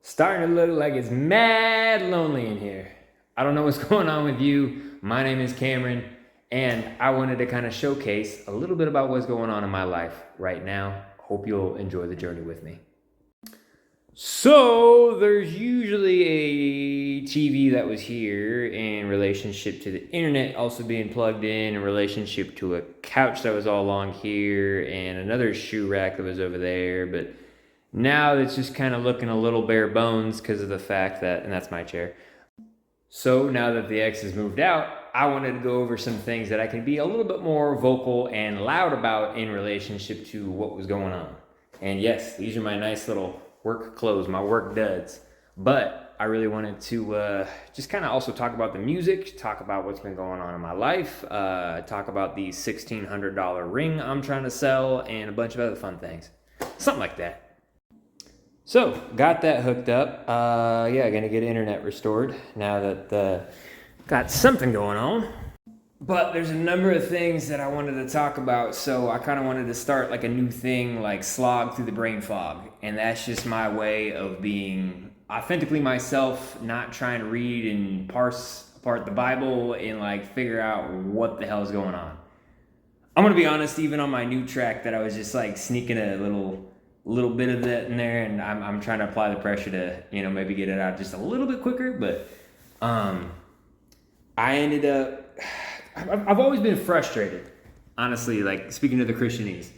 Starting to look like it's mad lonely in here. I don't know what's going on with you. My name is Cameron, and I wanted to kind of showcase a little bit about what's going on in my life right now. Hope you'll enjoy the journey with me. So there's usually a TV that was here in relationship to the internet also being plugged in relationship to a couch that was all along here and another shoe rack that was over there. But now it's just kind of looking a little bare bones because of the fact that, and that's my chair. So now that the ex has moved out, I wanted to go over some things that I can be a little bit more vocal and loud about in relationship to what was going on. And yes, these are my nice little work clothes, my work duds. But I really wanted to just kind of also talk about the music, talk about what's been going on in my life, talk about the $1,600 ring I'm trying to sell, and a bunch of other fun things. Something like that. So, got that hooked up. Gonna get internet restored now that got something going on. But there's a number of things that I wanted to talk about, so I kind of wanted to start like a new thing, like Slog through the brain fog. And that's just my way of being authentically myself, not trying to read and parse apart the Bible and like figure out what the hell is going on. I'm gonna be honest, even on my new track that I was just like sneaking a little bit of that in there, and I'm trying to apply the pressure to, maybe get it out just a little bit quicker, but I ended up, I've always been frustrated, honestly, like speaking to the Christianese.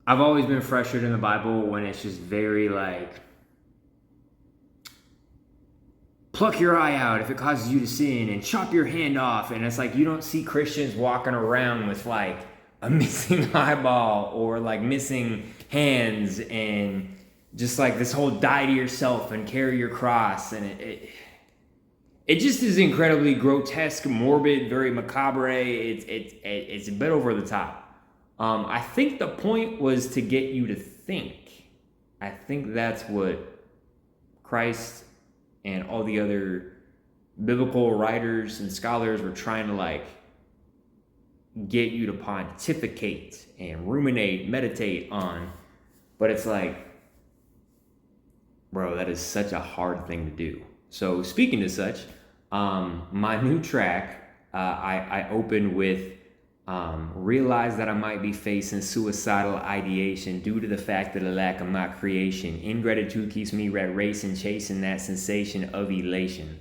I've always been frustrated in the Bible when it's just very like, pluck your eye out if it causes you to sin and chop your hand off. And it's like, you don't see Christians walking around with like a missing eyeball or like missing hands and just like this whole die to yourself and carry your cross. And it just is incredibly grotesque, morbid, very macabre. It's a bit over the top. I think the point was to get you to think. I think that's what Christ and all the other biblical writers and scholars were trying to like get you to pontificate and ruminate, meditate on. But it's like, bro, that is such a hard thing to do. So speaking to such, my new track, I opened with realize that I might be facing suicidal ideation due to the fact of the lack of my creation. Ingratitude keeps me rat racing, chasing that sensation of elation.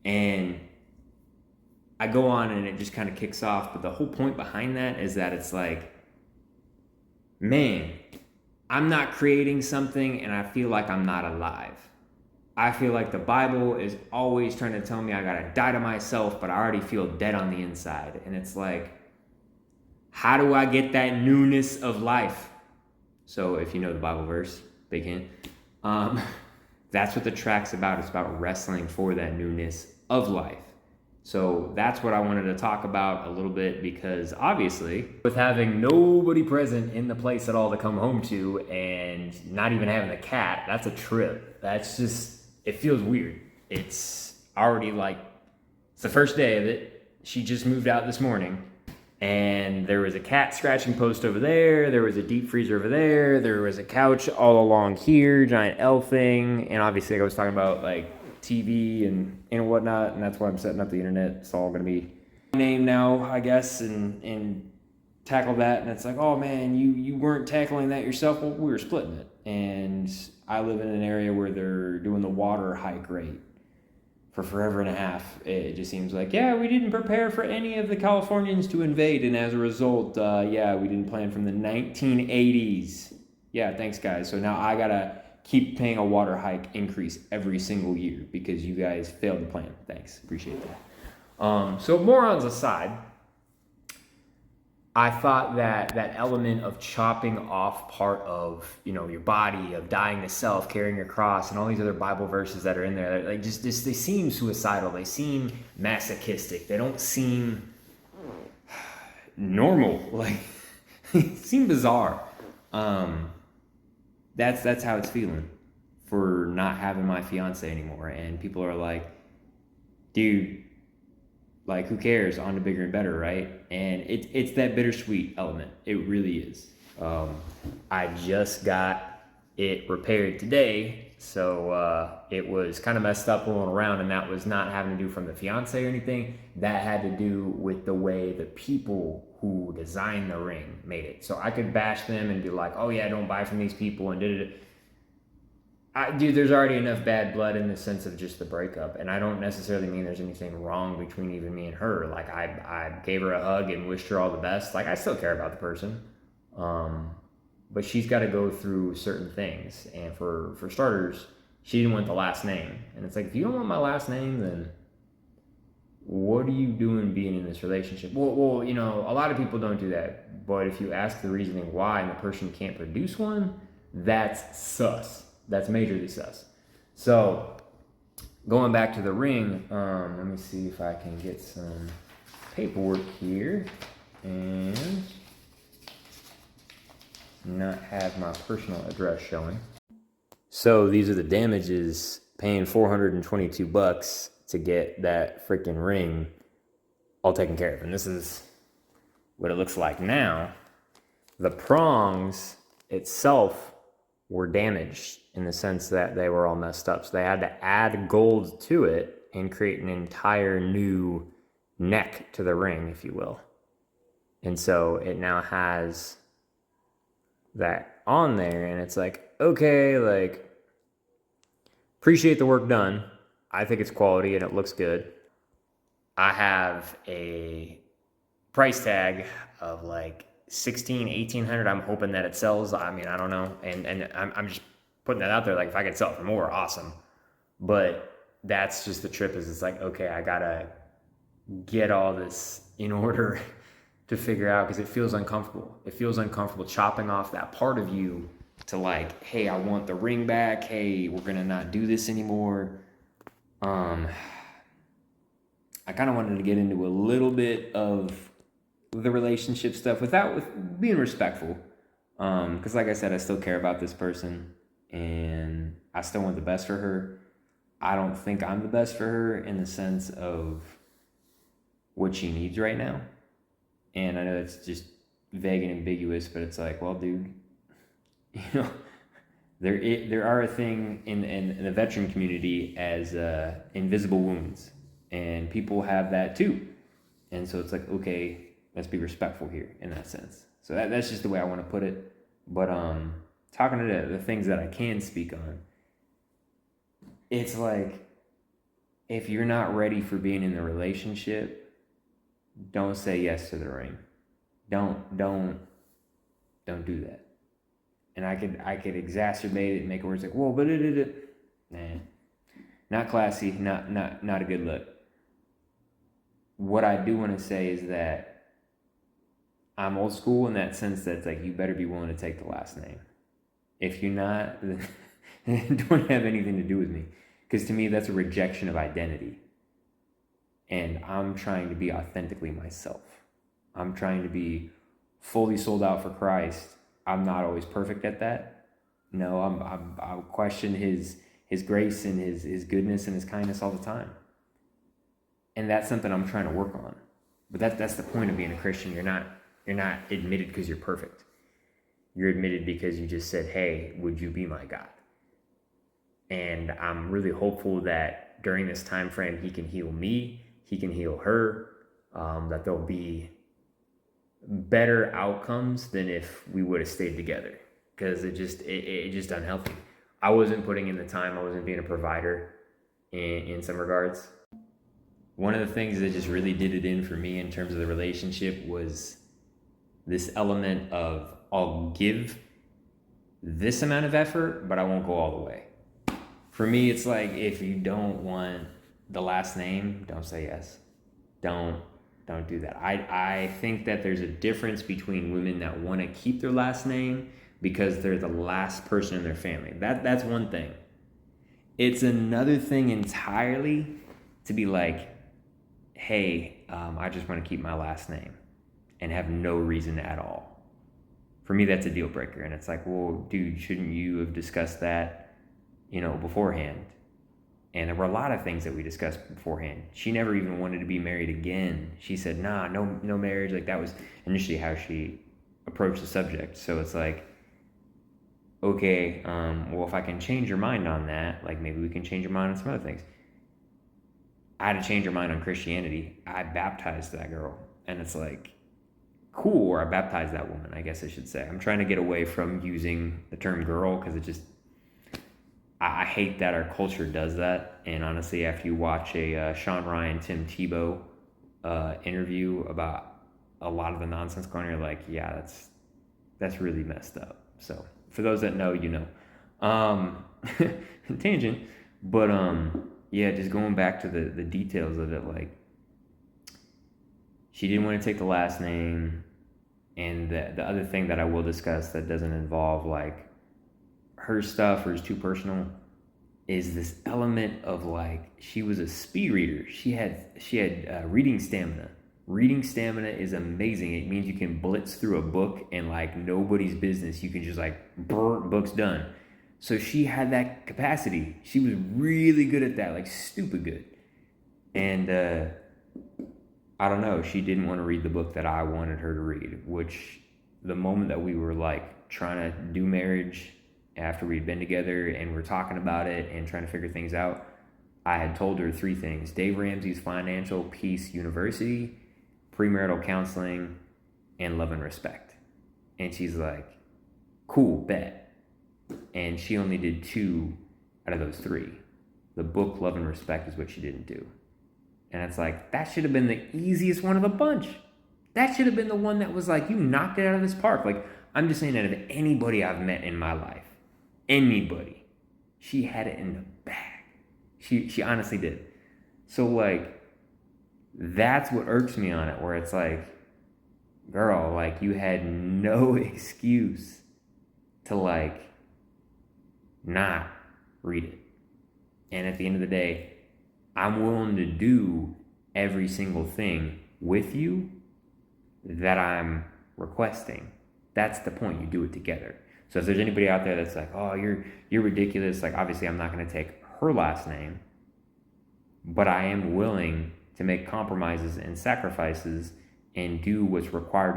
And I go on and it just kind of kicks off. But the whole point behind that is that it's like, man, I'm not creating something and I feel like I'm not alive. I feel like the Bible is always trying to tell me I gotta die to myself, but I already feel dead on the inside. And it's like, how do I get that newness of life? So if you know the Bible verse, big hint, that's what the track's about. It's about wrestling for that newness of life. So that's what I wanted to talk about a little bit, because obviously with having nobody present in the place at all to come home to and not even having a cat, that's a trip. That's just, it feels weird. It's already like, it's the first day of it. She just moved out this morning and there was a cat scratching post over there. There was a deep freezer over there. There was a couch all along here, giant L thing. And obviously I was talking about like TV and whatnot, and that's why I'm setting up the internet. It's all gonna be name now, I guess, and tackle that. And it's like, oh man, you weren't tackling that yourself. Well, we were splitting it, and I live in an area where they're doing the water hike rate for forever and a half. It just seems like, yeah, we didn't prepare for any of the Californians to invade, and as a result, we didn't plan from the 1980s. Yeah, thanks guys. So now I gotta keep paying a water hike increase every single year because you guys failed to plan. Thanks, appreciate that. So morons aside, I thought that element of chopping off part of, your body, of dying to self, carrying your cross, and all these other Bible verses that are in there, like just they seem suicidal. They seem masochistic. They don't seem normal. Like, they seem bizarre. That's how it's feeling for not having my fiance anymore. And people are like, dude, like, who cares? On to bigger and better, right? And it's that bittersweet element. It really is. I just got it repaired today, So it was kind of messed up rolling around, and that was not having to do from the fiance or anything. That had to do with the way the people who designed the ring made it. So I could bash them and be like, oh yeah, don't buy from these people and did it. Dude, there's already enough bad blood in the sense of just the breakup, and I don't necessarily mean there's anything wrong between even me and her. Like, I gave her a hug and wished her all the best. Like, I still care about the person, but she's got to go through certain things. And for starters, she didn't want the last name, and it's like, if you don't want my last name, then what are you doing being in this relationship? Well, you know, a lot of people don't do that, but if you ask the reasoning why and the person can't produce one, that's sus. That's majorly sus. So, going back to the ring, let me see if I can get some paperwork here and not have my personal address showing. So these are the damages, paying $422 to get that freaking ring all taken care of. And this is what it looks like now. The prongs itself were damaged in the sense that they were all messed up. So they had to add gold to it and create an entire new neck to the ring, if you will. And so it now has that on there, and it's like, okay, like, appreciate the work done. I think it's quality and it looks good. I have a price tag of like $1,600-$1,800. I'm hoping that it sells. I mean, I don't know. And I'm just putting that out there. Like, if I could sell it for more, awesome. But that's just the trip, is it's like, okay, I gotta get all this in order to figure out, because it feels uncomfortable. It feels uncomfortable chopping off that part of you to like, hey, I want the ring back. Hey, we're gonna not do this anymore. I kind of wanted to get into a little bit of the relationship stuff with being respectful, because like I said, I still care about this person and I still want the best for her. I don't think I'm the best for her in the sense of what she needs right now, and I know it's just vague and ambiguous, but it's like, well, dude, you know, there are a thing in the veteran community as invisible wounds, and people have that too, and so it's like, okay, let's be respectful here in that sense. So that's just the way I want to put it. But talking to the things that I can speak on, it's like, if you're not ready for being in the relationship, don't say yes to the ring. Don't do that. And I could exacerbate it and make it where it's like, whoa, but nah, not classy, not a good look. What I do want to say is that I'm old school in that sense that it's like, you better be willing to take the last name. If you're not, then it don't have anything to do with me. Because to me, that's a rejection of identity. And I'm trying to be authentically myself. I'm trying to be fully sold out for Christ. I'm not always perfect at that. No, I question his grace and his goodness and his kindness all the time. And that's something I'm trying to work on. But that's the point of being a Christian. You're not admitted because you're perfect. You're admitted because you just said, hey, would you be my God? And I'm really hopeful that during this time frame, he can heal me, he can heal her, that there'll be better outcomes than if we would have stayed together, because it just unhealthy. I wasn't putting in the time. I wasn't being a provider in some regards. One of the things that just really did it in for me in terms of the relationship was this element of, I'll give this amount of effort, but I won't go all the way. For me, it's like, if you don't want the last name, don't say yes. Don't do that. I think that there's a difference between women that want to keep their last name because they're the last person in their family. That's one thing. It's another thing entirely to be like, hey, I just want to keep my last name and have no reason at all. For me, that's a deal breaker. And it's like, well, dude, shouldn't you have discussed that, beforehand? And there were a lot of things that we discussed beforehand. She never even wanted to be married again. She said, nah, no marriage. Like, that was initially how she approached the subject. So it's like, okay, well, if I can change your mind on that, like maybe we can change your mind on some other things. I had to change her mind on Christianity. I baptized that girl. And it's like, cool, or I baptized that woman, I guess I should say. I'm trying to get away from using the term girl because it just, I hate that our culture does that. And honestly, after you watch a Sean Ryan, Tim Tebow interview about a lot of the nonsense going on, you're like, yeah, that's really messed up. So for those that know, you know. Tangent, but yeah, just going back to the details of it, like she didn't want to take the last name, and the other thing that I will discuss that doesn't involve like her stuff or is too personal is this element of like she was a speed reader. She had reading stamina. Reading stamina is amazing. It means you can blitz through a book and like nobody's business. You can just like book's done. So she had that capacity. She was really good at that, like stupid good. And I don't know, she didn't want to read the book that I wanted her to read, which the moment that we were like trying to do marriage after we'd been together and we're talking about it and trying to figure things out, I had told her three things: Dave Ramsey's Financial Peace University, premarital counseling, and love and respect. And she's like, cool, bet. And she only did two out of those three. The book, love and respect, is what she didn't do. And it's like, that should have been the easiest one of the bunch. That should have been the one that was like, you knocked it out of this park. Like, I'm just saying, out of anybody I've met in my life, anybody, she had it in the bag. She honestly did. So like, that's what irks me on it, where it's like, girl, like you had no excuse to like not read it. And at the end of the day, I'm willing to do every single thing with you that I'm requesting. That's the point. You do it together. So if there's anybody out there that's like, oh, you're ridiculous, like obviously I'm not going to take her last name, but I am willing to make compromises and sacrifices and do what's required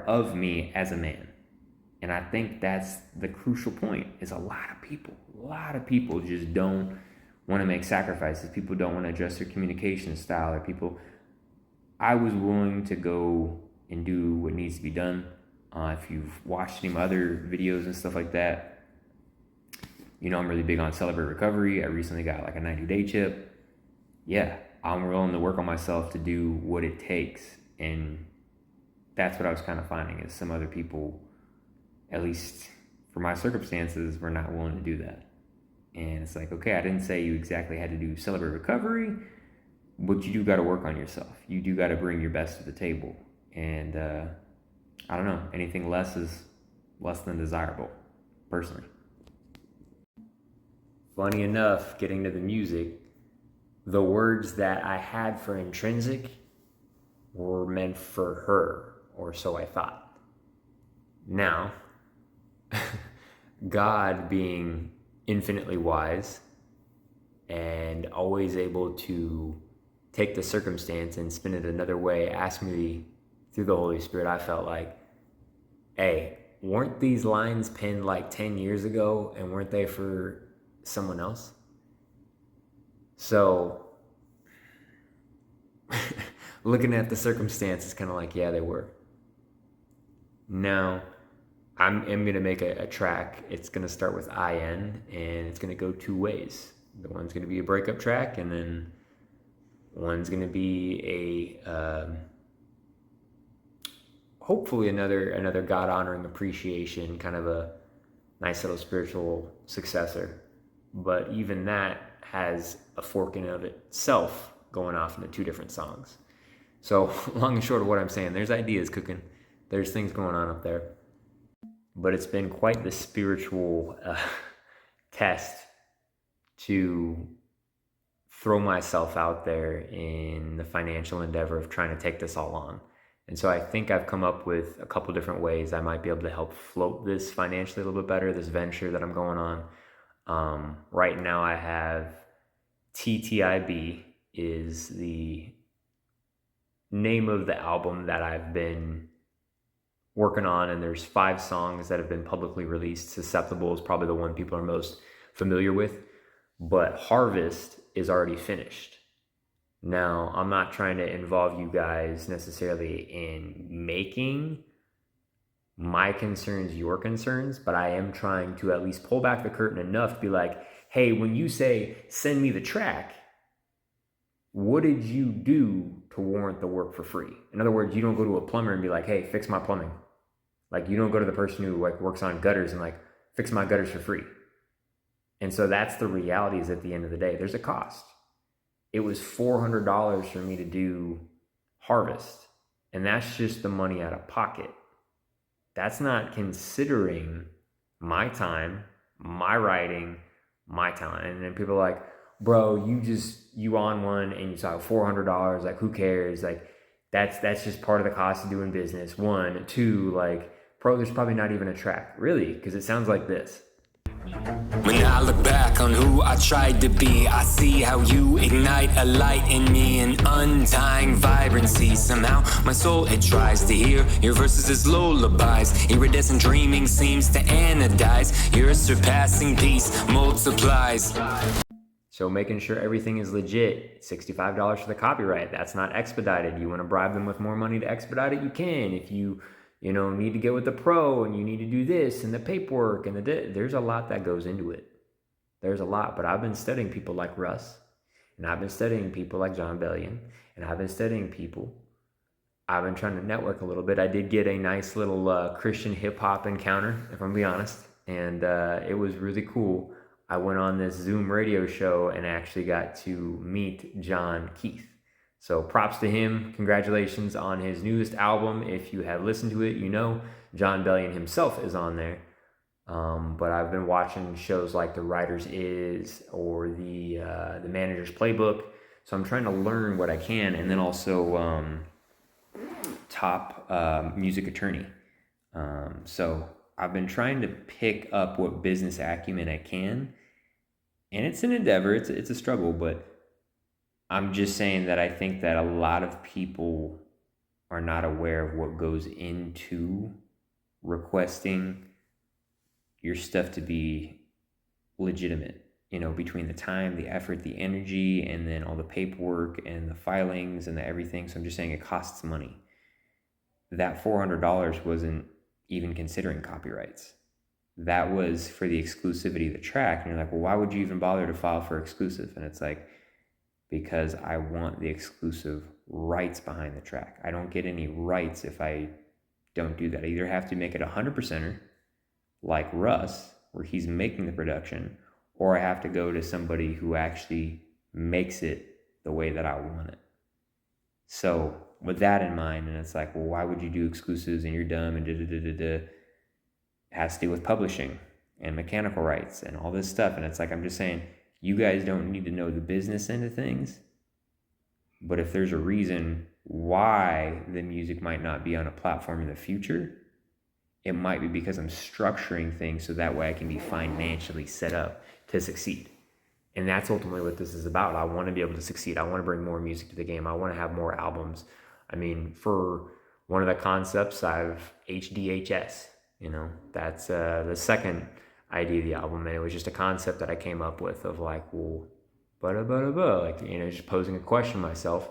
of me as a man. And I think that's the crucial point. Is a lot of people just don't want to make sacrifices. People don't want to adjust their communication style. I was willing to go and do what needs to be done. If you've watched any of my other videos and stuff like that, you know I'm really big on Celebrate Recovery. I recently got like a 90-day chip. Yeah, I'm willing to work on myself to do what it takes. And that's what I was kind of finding, is some other people, at least for my circumstances, were not willing to do that. And it's like, okay, I didn't say you exactly had to do Celebrate Recovery, but you do got to work on yourself. You do got to bring your best to the table. And I don't know, anything less is less than desirable, personally. Funny enough, getting to the music, the words that I had for intrinsic were meant for her, or so I thought. Now, God being infinitely wise and always able to take the circumstance and spin it another way, asked me through the Holy Spirit, I felt like, hey, weren't these lines penned like 10 years ago, and weren't they for someone else? So looking at the circumstances, kind of like, yeah, they were. Now, I'm going to make a track. It's going to start with IN, and it's going to go two ways. The one's going to be a breakup track, and then one's going to be a hopefully another God-honoring appreciation, kind of a nice little spiritual successor. But even that has a fork in of itself going off into two different songs. So long and short of what I'm saying, there's ideas cooking. There's things going on up there. But it's been quite the spiritual test to throw myself out there in the financial endeavor of trying to take this all on. And so I think I've come up with a couple different ways I might be able to help float this financially a little bit better, this venture that I'm going on. Right now I have TTIB is the name of the album that I've been working on, and there's 5 songs that have been publicly released. Susceptible is probably the one people are most familiar with, but Harvest is already finished. Now, I'm not trying to involve you guys necessarily in making my concerns your concerns, but I am trying to at least pull back the curtain enough to be like, hey, when you say, send me the track, what did you do to warrant the work for free? In other words, you don't go to a plumber and be like, hey, fix my plumbing. Like, you don't go to the person who like works on gutters and like, fix my gutters for free. And so that's the reality, is at the end of the day, there's a cost. It was $400 for me to do Harvest. And that's just the money out of pocket. That's not considering my time, my writing, my talent. And then people are like, bro, you on one and you saw $400, like who cares? Like that's just part of the cost of doing business. 1, 2, like, bro, there's probably not even a track. Really? Because it sounds like this. When I look back on who I tried to be, I see how you ignite a light in me, an undying vibrancy. Somehow my soul, it tries to hear your verses as lullabies. Iridescent dreaming seems to anodize. Your surpassing peace multiplies. So making sure everything is legit. $65 for the copyright. That's not expedited. You want to bribe them with more money to expedite it, you can. If you need to get with the pro and you need to do this and the paperwork and there's a lot that goes into it. There's a lot, but I've been studying people like Russ, and I've been studying people like John Bellion, and I've been studying people. I've been trying to network a little bit. I did get a nice little Christian hip hop encounter, if I'm being honest, and it was really cool. I went on this Zoom radio show and actually got to meet John Keith. So props to him. Congratulations on his newest album. If you have listened to it, John Bellion himself is on there. But I've been watching shows like The Writer's Is or the Manager's Playbook. So I'm trying to learn what I can, and then also Top Music Attorney. So I've been trying to pick up what business acumen I can, and it's an endeavor. It's a struggle, but I'm just saying that I think that a lot of people are not aware of what goes into requesting your stuff to be legitimate, between the time, the effort, the energy, and then all the paperwork and the filings and the everything. So I'm just saying it costs money. That $400 wasn't even considering copyrights. That was for the exclusivity of the track. And you're like, well, why would you even bother to file for exclusive? And it's like, because I want the exclusive rights behind the track. I don't get any rights if I don't do that. I either have to make it 100%er, like Russ, where he's making the production, or I have to go to somebody who actually makes it the way that I want it. So with that in mind, and it's like, well, why would you do exclusives and you're dumb and It has to do with publishing and mechanical rights and all this stuff. And it's like, I'm just saying, you guys don't need to know the business end of things, but if there's a reason why the music might not be on a platform in the future, it might be because I'm structuring things so that way I can be financially set up to succeed. And that's ultimately what this is about. I want to be able to succeed. I want to bring more music to the game. I want to have more albums. I mean, for one of the concepts, I've HDHS, that's the second idea of the album, and it was just a concept that I came up with of like, well, just posing a question myself.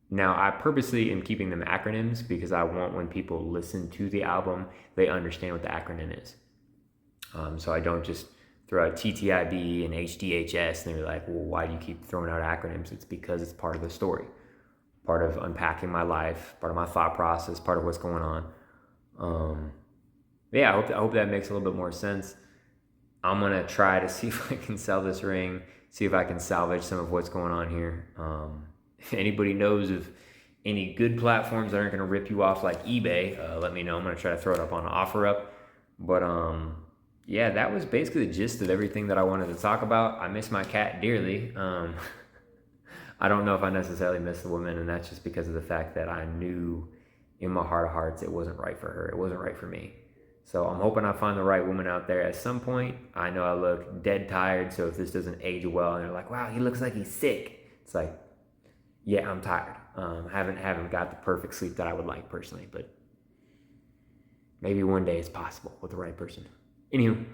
Now, I purposely am keeping them acronyms because I want when people listen to the album, they understand what the acronym is. So I don't just throw out TTIB and HDHS and they're like, well, why do you keep throwing out acronyms? It's because it's part of the story, part of unpacking my life, part of my thought process, part of what's going on. I hope that makes a little bit more sense. I'm going to try to see if I can sell this ring, see if I can salvage some of what's going on here. If anybody knows of any good platforms that aren't going to rip you off like eBay, let me know. I'm going to try to throw it up on OfferUp. But that was basically the gist of everything that I wanted to talk about. I miss my cat dearly. I don't know if I necessarily miss the woman, and that's just because of the fact that I knew in my heart of hearts it wasn't right for her. It wasn't right for me. So I'm hoping I find the right woman out there at some point. I know I look dead tired, so if this doesn't age well and they're like, wow, he looks like he's sick, it's like, yeah, I'm tired. Haven't got the perfect sleep that I would like personally, but Maybe one day it's possible with the right person. Anywho,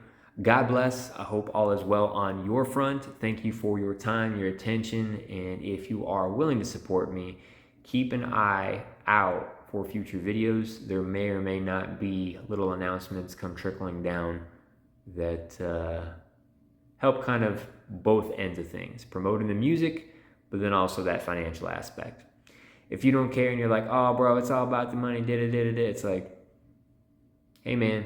God bless. I hope all is well on your front. Thank you for your time, your attention, and if you are willing to support me, keep an eye out for future videos. There may or may not be little announcements come trickling down that help kind of both ends of things, promoting the music, but then also that financial aspect. If you don't care and you're like, oh, bro, it's all about the money, it's like, hey, man,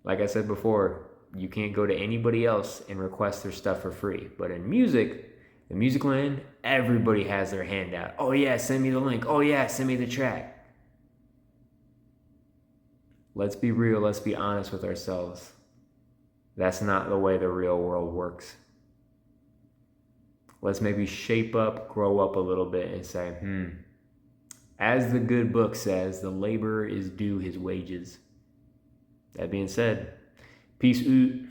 like I said before, you can't go to anybody else and request their stuff for free. But in music, the music land, everybody has their hand out. Oh, yeah, send me the link. Oh, yeah, send me the track. Let's be real. Let's be honest with ourselves. That's not the way the real world works. Let's maybe shape up, grow up a little bit and say, as the good book says, the laborer is due his wages. That being said, peace out.